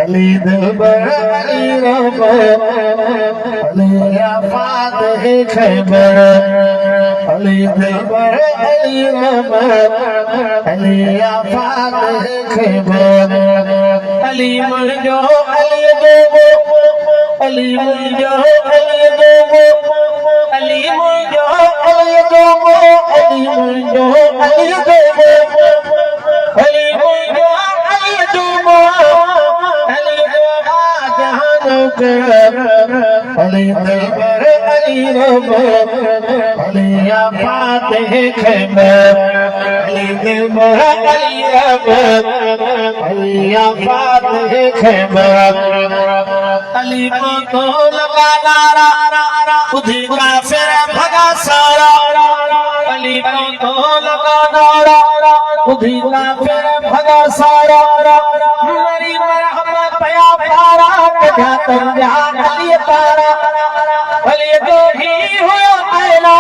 अली दिलबर Ali rubber Ali आफात है खैबर अली दिलबर Ali rubber Ali आफात है खैबर अली मुझो अली देवो अली मुझो अली देवो अली मुझो अली देवो अली मुझो अली देवो अली मुझो अली देवो अली दिलबर अली रबर अली आफात है खैबर अली दिलबर अली रबर अली आफात है खैबर अली को तो लगा नारा खुदी काफिर भगा सारा अली को तो लगा नारा खुदी काफिर भगा सारा मेरी मरहमत पया पारा जातम जहां अली तारा अली तो ही हुआ पहला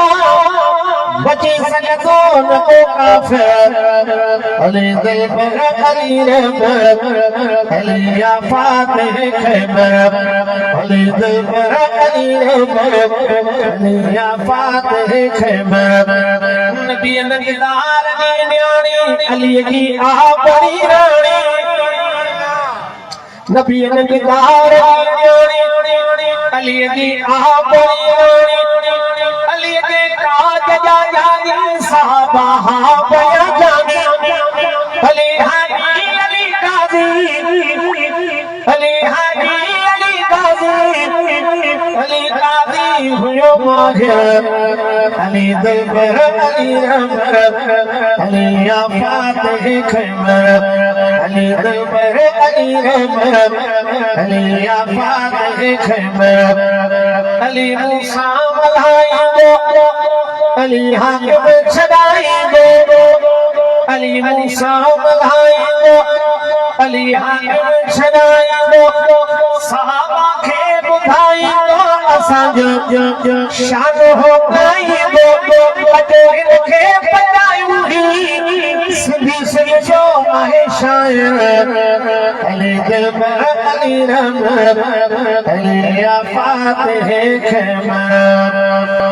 बची सकतो न को काफिर अली दिलबर अली रबर अली आफात है खैबर अली दिलबर अली रबर अली आफात है खैबर नबी नगीदार दी न्याणी अली की आ बड़ी रानी नबी नगीदार अली की आ बड़ी रानी अली के काज जा जानी साहबा हा बया जानी अली हाजी अली गाजी अली हाजी अली गाजी अली गाजी हुयो माहिर अली दिलबर अली रबर अली आफात है खैबर अली दिलबर अली रबर अली आफात है खैबर अली मूसा मल्हाई अली हाकिम छड़ाई अली मूसा मल्हाई अली हाकिम छड़ाई सहाबा के बुधाई असांजो शान हो गई पटोल के पटायूं सिंधी सिंधो माहे शायर अली दिलबर अली रबर अली आफात है खैबर।